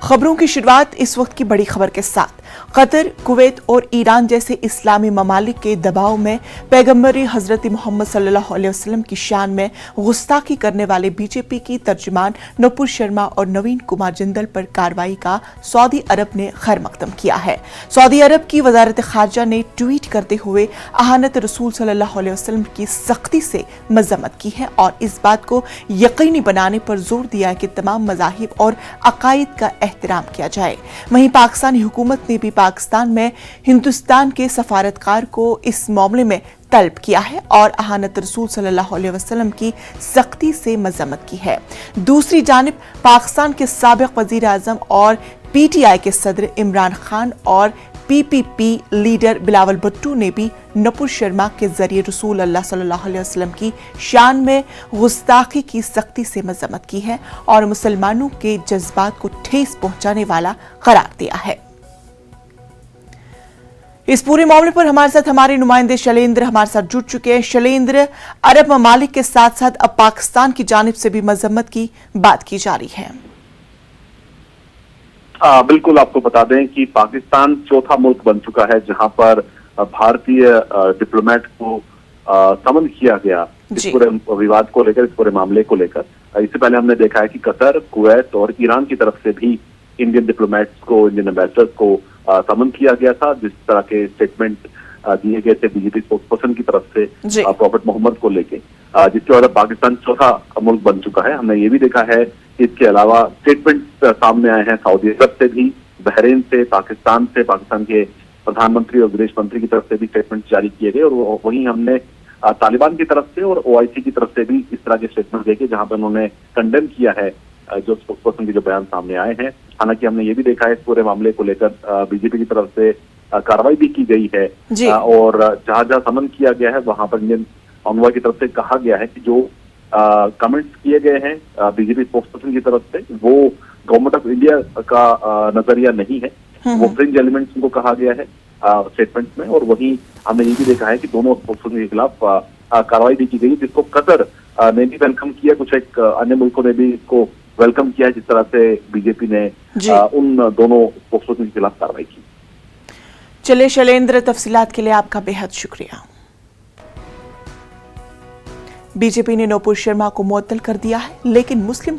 खबरों की शुरुआत इस वक्त की बड़ी खबर के साथ। कतर, कुवैत और ईरान जैसे इस्लामी ममालिक के दबाव में पैगंबर हजरत मोहम्मद सल्लल्लाहु अलैहि वसल्लम की शान में गुस्ताखी करने वाले बीजेपी की तर्जुमान नुपुर शर्मा और नवीन कुमार जिंदल पर कार्रवाई का सऊदी अरब ने खैर मकदम किया है। सऊदी अरब की वजारत खारजा ने ट्वीट करते हुए अहानत रसूल सल्लल्लाहु अलैहि वसल्लम की सख्ती से मजम्मत की है और इस बात को यकीनी बनाने पर जोर दिया है कि तमाम मज़ाहिब और अकायद का एहतराम किया जाए। वहीं पाकिस्तानी हुकूमत ने भी पाकिस्तान में हिंदुस्तान के सफारतकार को इस मामले में तलब किया है और अहानत रसूल सल्लल्लाहु अलैहि वसल्लम की सख्ती से मजम्मत की है। दूसरी जानिब पाकिस्तान के साबिक वजीर आजम और पीटीआई के सदर इमरान खान और पीपीपी लीडर बिलावल भुट्टो ने भी नुपुर शर्मा के जरिए रसूल अल्लाह सल्लल्लाहु अलैहि वसल्लम की शान में गुस्ताखी की सख्ती से मजम्मत की है और मुसलमानों के जज्बात को ठेस पहुंचाने वाला करार दिया है। इस पूरे मामले पर हमारे साथ हमारे नुमाइंदे शैलेंद्र हमारे साथ जुड़ चुके हैं। शैलेंद्र, अरब ममालिक के साथ साथ अब पाकिस्तान की जानिब से भी मजम्मत की बात की जा रही है। बिल्कुल, आपको बता दें कि पाकिस्तान चौथा मुल्क बन चुका है जहां पर भारतीय डिप्लोमेट को समन किया गया इस पूरे विवाद को लेकर, इस पूरे मामले को लेकर। इससे पहले हमने देखा है कि कतर, कुवैत और ईरान की तरफ से भी इंडियन डिप्लोमेट्स को, इंडियन एम्बेसडर्स को समन किया गया था। जिस तरह के स्टेटमेंट दिए गए थे बीजेपी स्पोक्सपर्सन की तरफ से प्रॉफेट मोहम्मद को लेके, जिसके बाद पाकिस्तान चौथा मुल्क बन चुका है। हमने ये भी देखा है कि इसके अलावा स्टेटमेंट सामने आए हैं सऊदी अरब से भी, बहरीन से, पाकिस्तान के प्रधानमंत्री और विदेश मंत्री की तरफ से भी स्टेटमेंट जारी किए गए। और वहीं हमने तालिबान की तरफ से और ओआईसी की तरफ से भी इस तरह के स्टेटमेंट देखे जहां पर उन्होंने कंडेम किया है जो स्पोक्सपर्सन के जो बयान सामने आए हैं। हालांकि हमने ये भी देखा है इस पूरे मामले को लेकर बीजेपी की तरफ से कार्रवाई भी की गई है और जहां जहां समन किया गया है वहां पर इंडियन ऑनवॉय की तरफ से कहा गया है कि जो कमेंट्स किए गए हैं बीजेपी स्पोक्सपर्सन की तरफ से वो गवर्नमेंट ऑफ इंडिया का नजरिया नहीं है, वो फ्रिंज एलिमेंट्स को कहा गया है स्टेटमेंट में। और वहीं हमने ये भी देखा है कि दोनों स्पोक्सपर्सन के खिलाफ कार्रवाई भी की गई, जिसको कतर ने भी वेलकम किया, कुछ एक अन्य मुल्कों ने भी इसको वेलकम किया है, जिस तरह से बीजेपी ने उन दोनों स्पोक्सपर्सन के खिलाफ कार्रवाई की। चलिए शैलेंद्र, तफसीलात के लिए आपका बेहद शुक्रिया। बीजेपी ने नुपुर शर्मा को मुअत्तल कर दिया है, लेकिन मुस्लिम